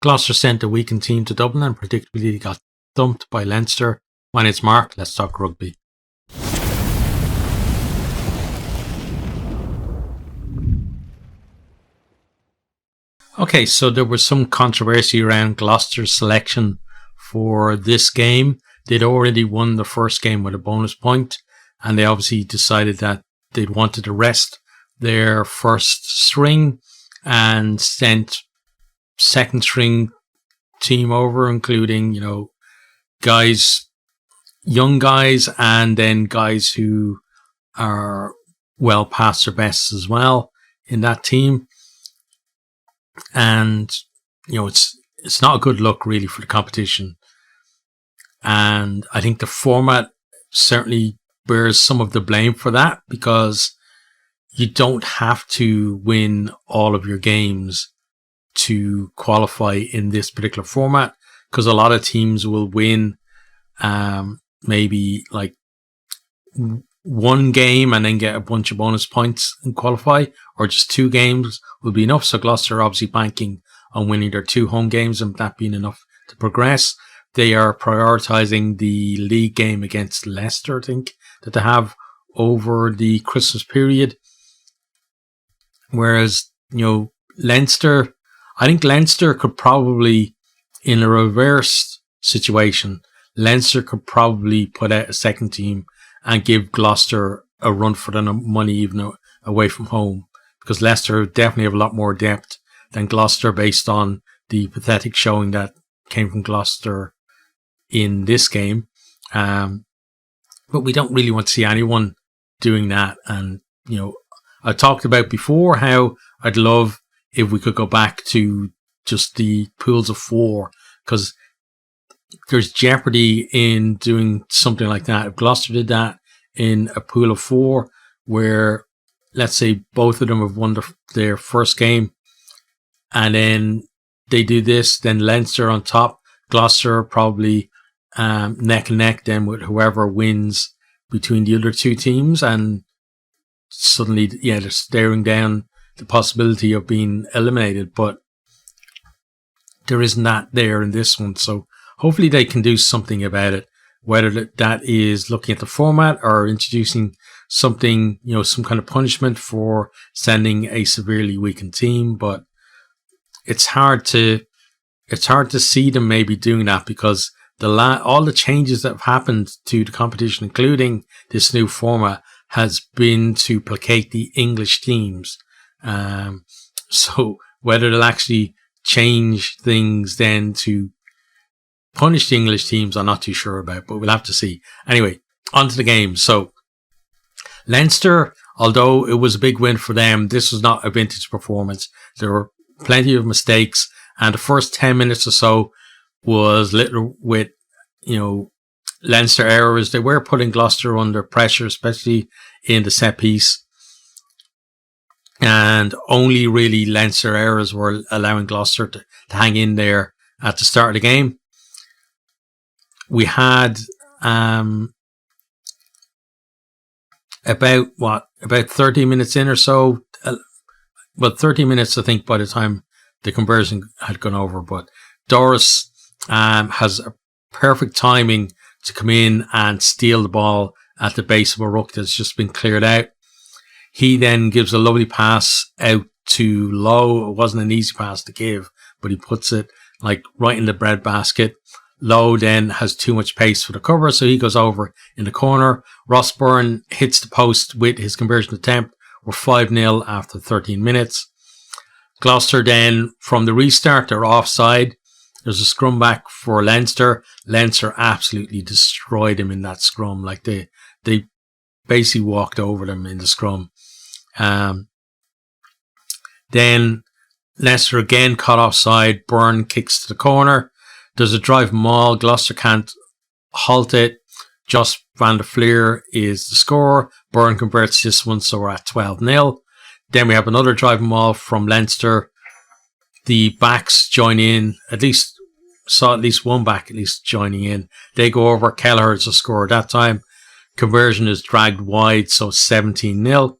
Gloucester sent a weakened team to Dublin and predictably got thumped by Leinster. My name's Mark, let's talk rugby. Okay, so there was some controversy around Gloucester's selection for this game. They'd already won the first game with a bonus point, and they obviously decided that they'd wanted to rest their first string and sent second string team over, including, guys, young guys, and then guys who are well past their bests as well in that team. And, it's not a good look really for the competition. And I think the format certainly bears some of the blame for that, because you don't have to win all of your games to qualify in this particular format, because a lot of teams will win maybe like one game and then get a bunch of bonus points and qualify, or just 2 games will be enough. So Gloucester are obviously banking on winning their 2 home games and that being enough to progress. They are prioritising the league game against Leicester, I think, that they have over the Christmas period. Whereas, Leinster, I think Leinster could probably, in a reversed situation, Leinster could probably put out a second team and give Gloucester a run for the money even away from home, because Leicester definitely have a lot more depth than Gloucester based on the pathetic showing that came from Gloucester in this game. But we don't really want to see anyone doing that. And, I talked about before how I'd love if we could go back to just the pools of 4, because there's jeopardy in doing something like that. If Gloucester did that in a pool of 4, where let's say both of them have won their first game, and then they do this, then Leinster on top, Gloucester probably neck and neck then with whoever wins between the other 2 teams, and suddenly, they're staring down the possibility of being eliminated. But there isn't that there in this one, so hopefully they can do something about it, whether that is looking at the format or introducing something, some kind of punishment for sending a severely weakened team. But it's hard to see them maybe doing that, because all the changes that have happened to the competition, including this new format, has been to placate the English teams. So whether they'll actually change things then to punish the English teams, I'm not too sure about, but we'll have to see. Anyway, on to the game. So Leinster, although it was a big win for them, this was not a vintage performance. There were plenty of mistakes, and the first 10 minutes or so was littered with, Leinster errors. They were putting Gloucester under pressure, especially in the set piece. And only really Leinster errors were allowing Gloucester to hang in there at the start of the game. We had about 30 minutes in or so. 30 minutes, I think, by the time the conversion had gone over. But Doris has a perfect timing to come in and steal the ball at the base of a ruck that's just been cleared out. He then gives a lovely pass out to Lowe. It wasn't an easy pass to give, but he puts it right in the breadbasket. Lowe then has too much pace for the cover, so he goes over in the corner. Ross Byrne hits the post with his conversion attempt. We're 5-0 after 13 minutes. Gloucester then, from the restart, they're offside. There's a scrum back for Leinster. Leinster absolutely destroyed him in that scrum. They basically walked over them in the scrum. Then Leicester again caught offside. Byrne kicks to the corner. There's a drive maul. Gloucester can't halt it. Joss van der Fleer is the scorer. Byrne converts this one, so we're at 12-0. Then we have another drive maul from Leinster. The backs join in. Saw at least one back joining in. They go over. Kelleher's the scorer that time. Conversion is dragged wide, so 17-0.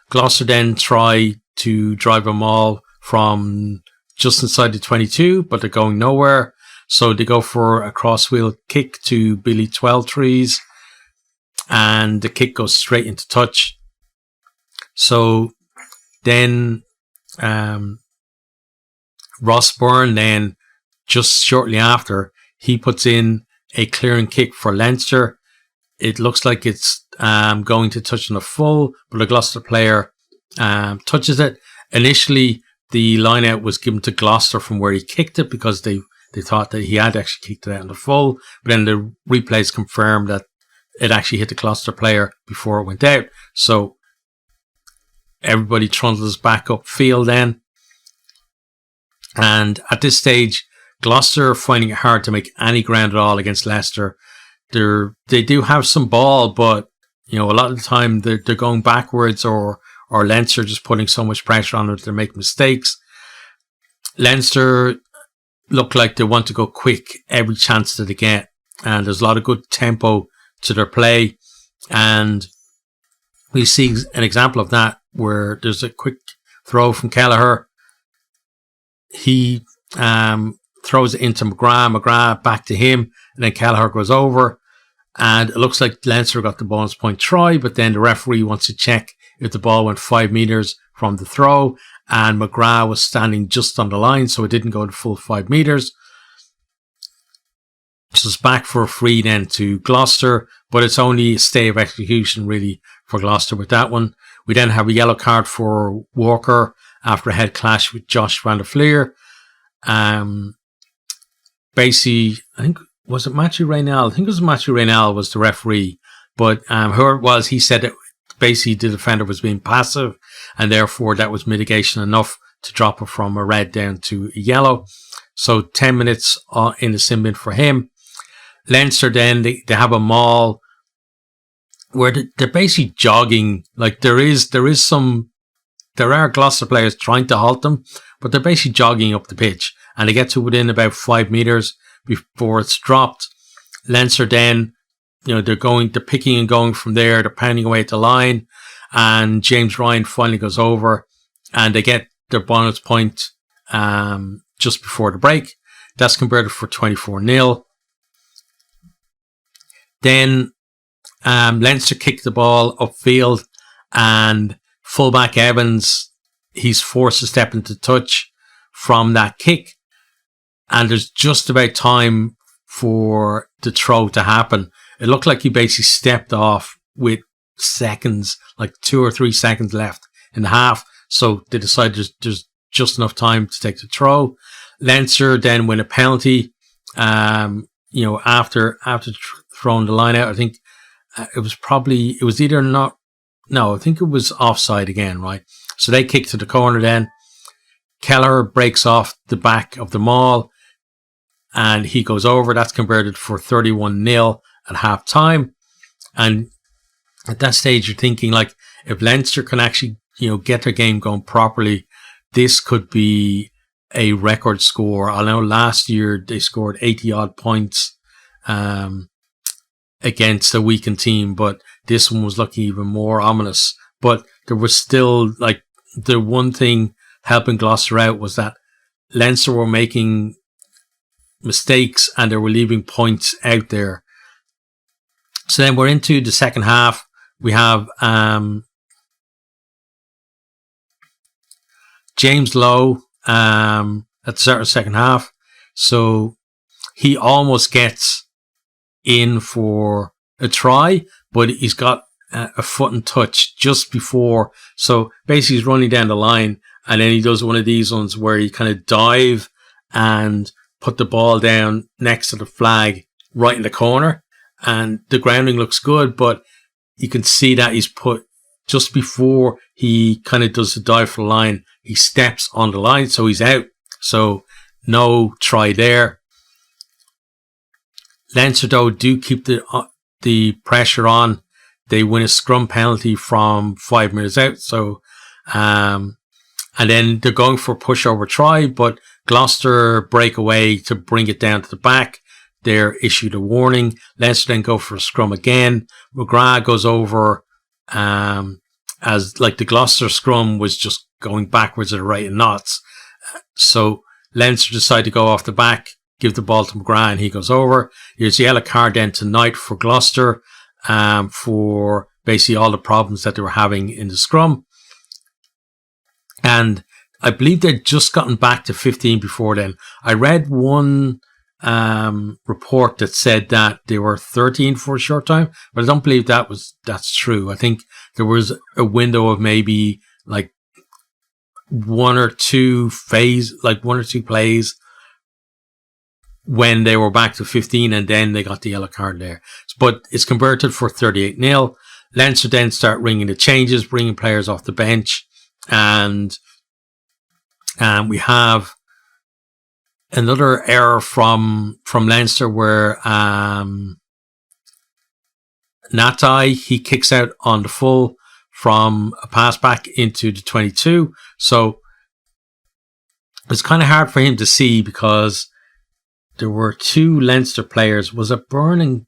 Gloucester then try to drive a maul from just inside the 22, but they're going nowhere. So they go for a crosswheel kick to Billy Twelvetrees, and the kick goes straight into touch. So then Ross Byrne, then just shortly after, he puts in a clearing kick for Leinster. It looks like it's going to touch on the full, but a Gloucester player touches it. Initially, the line out was given to Gloucester from where he kicked it because they thought that he had actually kicked it out in the full. But then the replays confirmed that it actually hit the Gloucester player before it went out. So everybody trundles back upfield then. And at this stage, Gloucester are finding it hard to make any ground at all against Leicester. They do have some ball, but a lot of the time they're going backwards, or Leinster just putting so much pressure on them that they make mistakes. Leinster look like they want to go quick every chance that they get, and there's a lot of good tempo to their play. And we see an example of that where there's a quick throw from Kelleher. He throws it into McGrath back to him, and then Kelleher goes over, and it looks like Leinster got the bonus point try, but then the referee wants to check if the ball went 5 meters from the throw, and McGrath was standing just on the line, so it didn't go the full 5 meters. So it's back for a free then to Gloucester, but it's only a stay of execution really for Gloucester with that one. We then have a yellow card for Walker after a head clash with Josh van der Fleer. Basically, I think, was it Matthew Raynell? I think it was Matthew Raynell was the referee, but whoever it was, he said that basically the defender was being passive, and therefore that was mitigation enough to drop it from a red down to a yellow. So 10 minutes in the sin bin for him. Leinster then, they have a maul where they're basically jogging. Like there are Gloucester players trying to halt them, but they're basically jogging up the pitch, and they get to within about 5 meters before it's dropped. Leinster then, they're picking and going from there. They're pounding away at the line, and James Ryan finally goes over, and they get their bonus point just before the break. That's converted for 24-0. Then Leinster kick the ball upfield, and fullback Evans, he's forced to step into touch from that kick, and there's just about time for the throw to happen. It looked like he basically stepped off with seconds, like 2 or 3 seconds left in the half, so they decided there's just enough time to take the throw. Leinster then win a penalty, after throwing the line out. I think I think it was offside again, right? So they kick to the corner then. Kelleher breaks off the back of the maul, and he goes over. That's converted for 31-0 at half time. And at that stage, you're thinking, like, if Leinster can actually, get their game going properly, this could be a record score. I know last year they scored 80 odd points against a weakened team, but this one was looking even more ominous. But there was still, like, the one thing helping Gloucester out was that Leinster were making mistakes and they were leaving points out there. So then we're into the second half. We have James Lowe at the start of the second half. So he almost gets in for a try, but he's got a foot and touch just before. So basically he's running down the line, and then he does one of these ones where he kind of dive and put the ball down next to the flag right in the corner, and the grounding looks good, but you can see that he's put just before he kind of does the dive for the line, he steps on the line, so he's out. So no try there. Leinster though do keep the pressure on. They win a scrum penalty from 5 minutes out. So, and then they're going for a pushover try, but Gloucester break away to bring it down to the back. They're issued a warning. Leinster then go for a scrum again. McGrath goes over, as like the Gloucester scrum was just going backwards at a rate of knots. So Leinster decide to go off the back, give the ball to McGrath, and he goes over. Here's the yellow card then tonight for Gloucester, for basically all the problems that they were having in the scrum. And I believe they'd just gotten back to 15 before then. I read one report that said that they were 13 for a short time, but I don't believe that's true. I think there was a window of maybe like one or two plays when they were back to 15, and then they got the yellow card there. But it's converted for 38-0. Leinster then start ringing the changes, bringing players off the bench, and we have another error from Leinster where Natai, he kicks out on the full from a pass back into the 22. So it's kind of hard for him to see because there were two Leinster players. Was it Byrne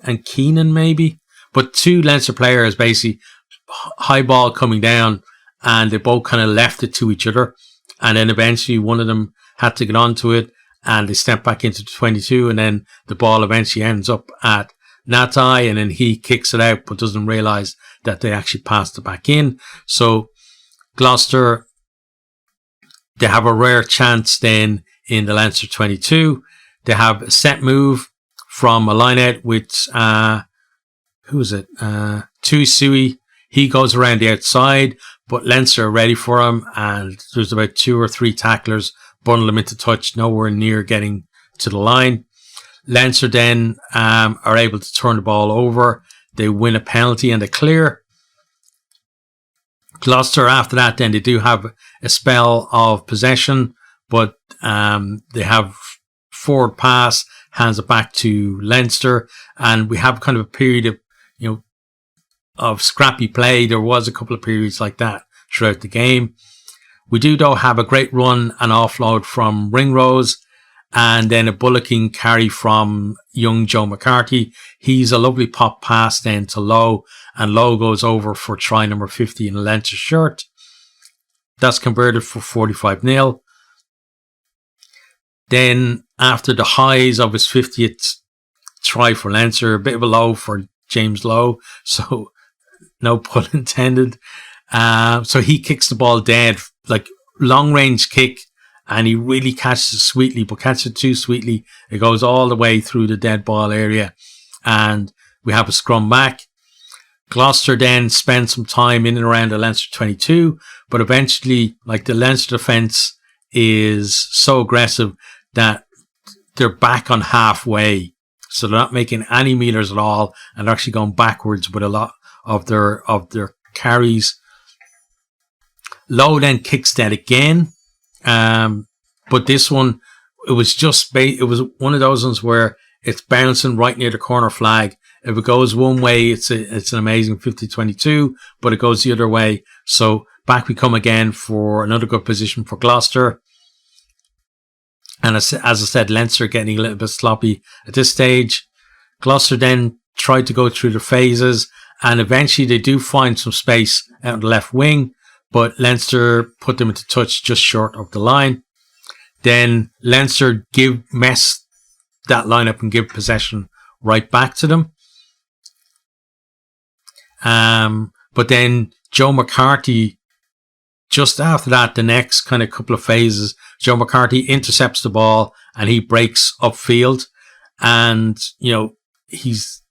and Keenan maybe? But two Leinster players basically high ball coming down, and they both kind of left it to each other. And then eventually one of them had to get onto it, and they stepped back into the 22, and then the ball eventually ends up at Natai, and then he kicks it out but doesn't realise that they actually passed it back in. So Gloucester, they have a rare chance then in the Leinster 22. They have a set move from a line-out with, who is it? Tuisui. He goes around the outside, but Leinster are ready for him, and there's about 2 or 3 tacklers, bundle him into touch, nowhere near getting to the line. Leinster then are able to turn the ball over. They win a penalty and a clear. Gloucester, after that, then they do have a spell of possession, but they have forward pass, hands it back to Leinster, and we have kind of a period of, of scrappy play. There was a couple of periods like that throughout the game. We do, though, have a great run and offload from Ringrose, and then a bullocking carry from young Joe McCarthy. He's a lovely pop pass then to Lowe, and Lowe goes over for try number 50 in a Leinster shirt. That's converted for 45-0. Then, after the highs of his 50th try for Leinster, a bit of a low for James Lowe, so no pun intended. So he kicks the ball dead, like long range kick, and he really catches it sweetly, but catches it too sweetly. It goes all the way through the dead ball area, and we have a scrum back. Gloucester then spend some time in and around the Leinster 22, but eventually, like, the Leinster defence is so aggressive that they're back on halfway. So they're not making any meters at all, and they're actually going backwards with a lot of their carries. Lowe then kicks that again. But this one, it was one of those ones where it's bouncing right near the corner flag. If it goes one way, it's an amazing 50-22, but it goes the other way. So back we come again for another good position for Gloucester. And as I said, Leinster getting a little bit sloppy at this stage. Gloucester then tried to go through the phases, and eventually they do find some space out on the left wing, but Leinster put them into touch just short of the line. Then Leinster mess that lineup and give possession right back to them. But then Joe McCarthy, just after that, the next kind of couple of phases, Joe McCarthy intercepts the ball and he breaks upfield. And, he's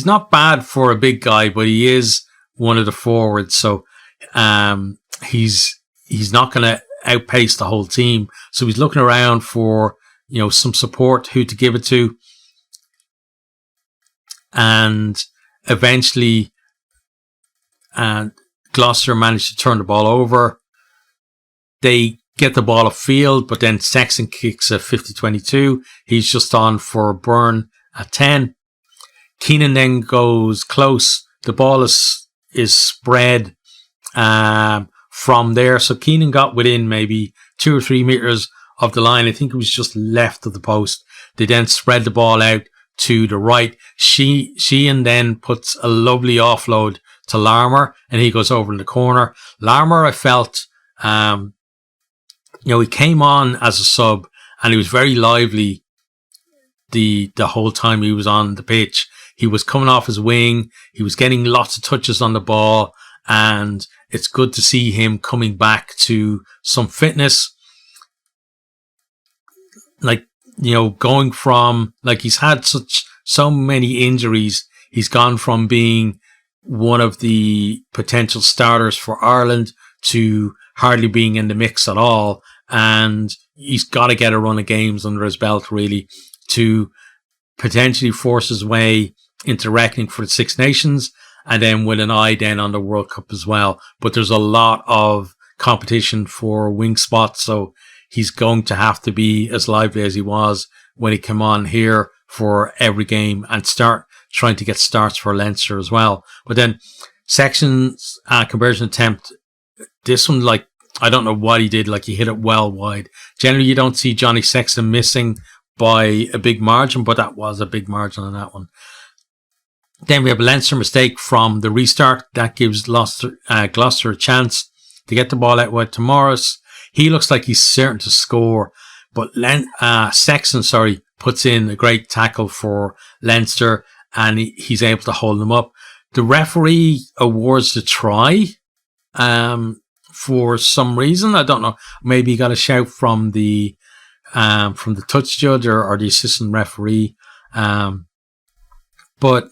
not bad for a big guy, but he is one of the forwards. So he's not going to outpace the whole team. So he's looking around for, some support, who to give it to. And eventually, Gloucester managed to turn the ball over. They get the ball upfield, but then Sexton kicks a 50-22. He's just on for Byrne at 10. Keenan then goes close. The ball is spread from there. So Keenan got within maybe 2 or 3 meters of the line. I think it was just left of the post. They then spread the ball out to the right. Sheehan then puts a lovely offload to Larmour, and he goes over in the corner. Larmour, I felt, he came on as a sub and he was very lively the whole time he was on the pitch. He was coming off his wing. He was getting lots of touches on the ball, and it's good to see him coming back to some fitness. Like, going from, like, he's had so many injuries. He's gone from being one of the potential starters for Ireland to hardly being in the mix at all. And he's got to get a run of games under his belt, really, to potentially force his way into reckoning for the Six Nations, and then with an eye then on the World Cup as well. But there's a lot of competition for wing spots, so he's going to have to be as lively as he was when he came on here for every game and start trying to get starts for Leinster as well. But then Sexton's conversion attempt, this one, like, I don't know what he did. Like, he hit it well wide. Generally, you don't see Johnny Sexton missing by a big margin, but that was a big margin on that one. Then we have a Leinster mistake from the restart. That gives Gloucester a chance to get the ball out wide to Morris. He looks like he's certain to score, but Sexton, puts in a great tackle for Leinster, and he's able to hold them up. The referee awards the try for some reason. I don't know. Maybe he got a shout from the touch judge or the assistant referee. But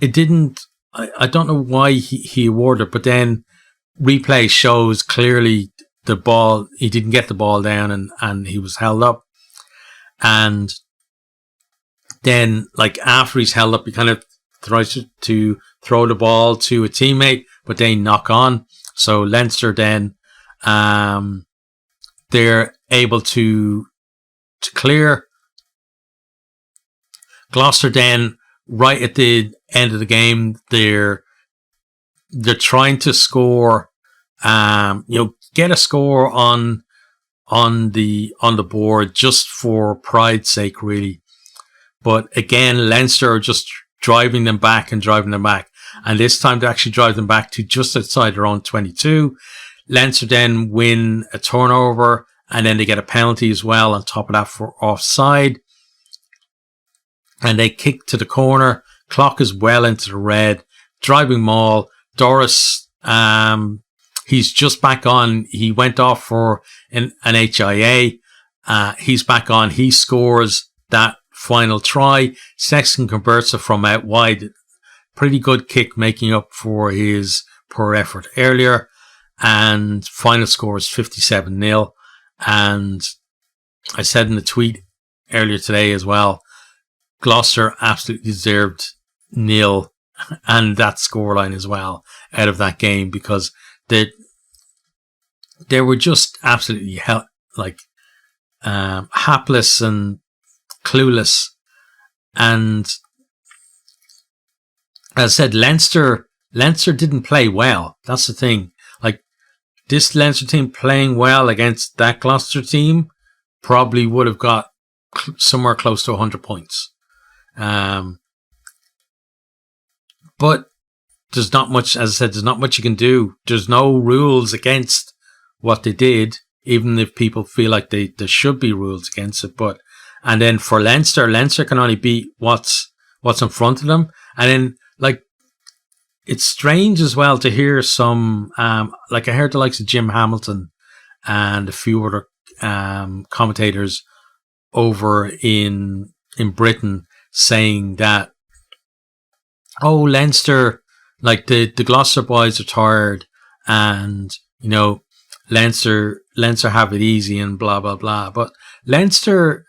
it didn't, I don't know why he awarded it, but then replay shows clearly the ball, he didn't get the ball down and he was held up. And then, like, after he's held up, he kind of tries to throw the ball to a teammate, but they knock on. So Leinster then, they're able to clear. Gloucester then, right at the end of the game, they're trying to score, get a score on the board just for pride's sake, really. But again, Leinster are just driving them back. And this time they actually drive them back to just outside their own 22. Leinster then win a turnover, and then they get a penalty as well on top of that for offside. And they kick to the corner. Clock is well into the red. Driving maul. Doris, he's just back on. He went off for an HIA. He's back on. He scores that final try. Sexton converts it from out wide. Pretty good kick, making up for his poor effort earlier. And final score is 57-0. And I said in the tweet earlier today as well, Gloucester absolutely deserved 0 and that scoreline as well out of that game, because they were just absolutely hapless and clueless. And as I said, Leinster didn't play well. That's the thing. Like, this Leinster team playing well against that Gloucester team probably would have got somewhere close to 100 points. But there's not much, as I said, there's not much you can do. There's no rules against what they did, even if people feel like there should be rules against it. But, and then for Leinster can only beat what's in front of them. And then, like, it's strange as well to hear some, like, I heard the likes of Jim Hamilton and a few other commentators over in Britain saying that, oh, Leinster, like, the Gloucester boys are tired, and, Leinster have it easy and blah, blah, blah. But Leinster,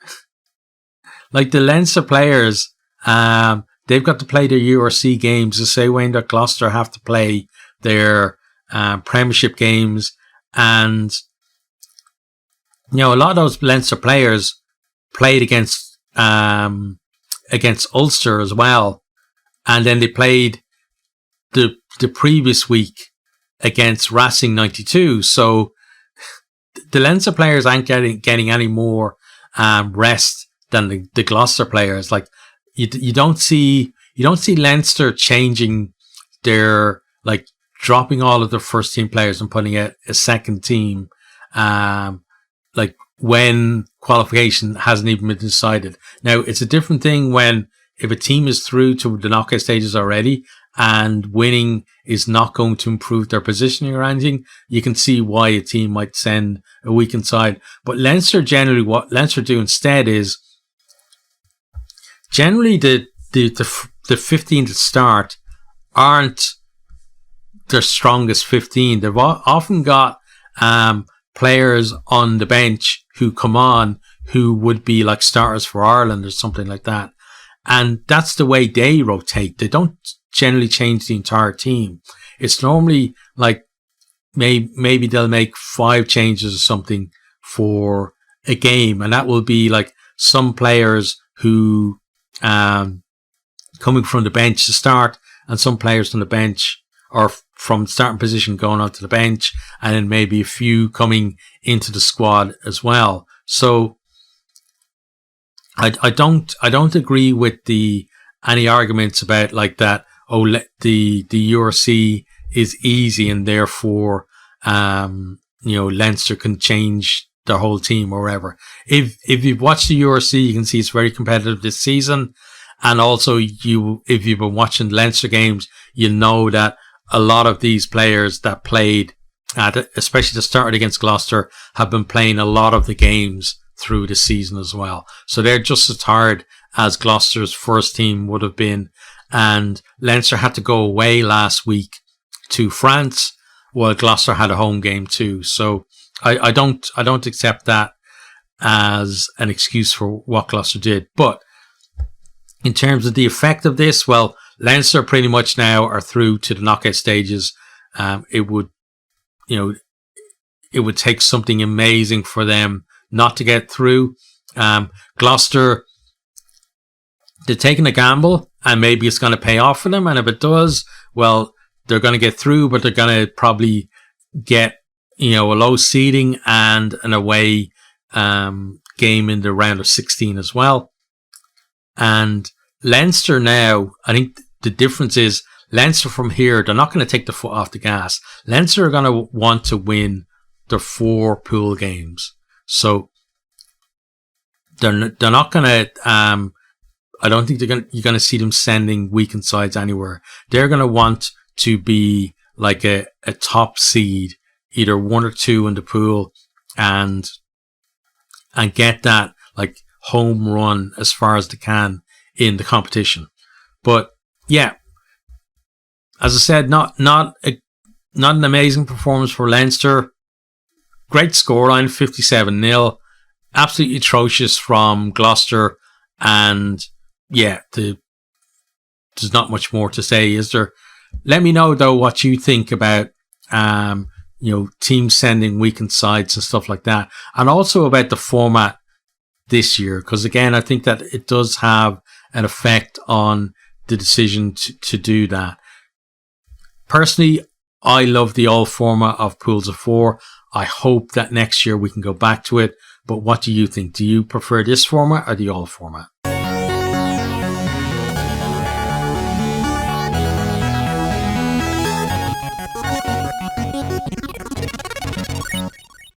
like, the Leinster players, they've got to play their URC games the same way that Gloucester have to play their Premiership games. And, a lot of those Leinster players played against Ulster as well. And then they played the previous week against Racing 92. So the Leinster players aren't getting any more rest than the Gloucester players. Like, you don't see Leinster changing their, like, dropping all of their first team players and putting a second team like when qualification hasn't even been decided. Now, it's a different thing when if a team is through to the knockout stages already and winning is not going to improve their positioning or anything, you can see why a team might send a weakened side. But Leinster, generally, what Leinster do instead is generally the 15 that start aren't their strongest 15. They've often got players on the bench who come on who would be like starters for Ireland or something like that. And that's the way they rotate. They don't generally change the entire team. It's normally like maybe they'll make 5 changes or something for a game. And that will be like some players who coming from the bench to start and some players from the bench or from starting position going onto the bench, and then maybe a few coming into the squad as well. So I don't agree with any arguments about like that. Oh, the URC is easy and therefore Leinster can change their whole team or whatever. If you've watched the URC, you can see it's very competitive this season, and also if you've been watching Leinster games, you know that a lot of these players that played, especially that started against Gloucester, have been playing a lot of the games through the season as well. So they're just as tired as Gloucester's first team would have been. And Leinster had to go away last week to France, while Gloucester had a home game too. So I don't accept that as an excuse for what Gloucester did. But in terms of the effect of this, well, Leinster pretty much now are through to the knockout stages. It would take something amazing for them not to get through. Gloucester, they're taking a gamble and maybe it's going to pay off for them. And if it does, well, they're going to get through, but they're going to probably get, a low seeding and an away game in the round of 16 as well. And Leinster now, I think the difference is Leinster from here, they're not going to take the foot off the gas. Leinster are going to want to win their 4 pool games. So they're not going to, I don't think you're going to see them sending weakened sides anywhere. They're going to want to be like a top seed, either 1 or 2 in the pool, and get that like home run as far as they can in the competition. But yeah, as I said, not an amazing performance for Leinster. Great scoreline, 57-0. Absolutely atrocious from Gloucester. And yeah, there's not much more to say, is there? Let me know though what you think about teams sending weakened sides and stuff like that, and also about the format this year, because again, I think that it does have an effect on the decision to do that. Personally, I love the old format of pools of 4. I hope that next year we can go back to it. But what do you think? Do you prefer this format or the old format?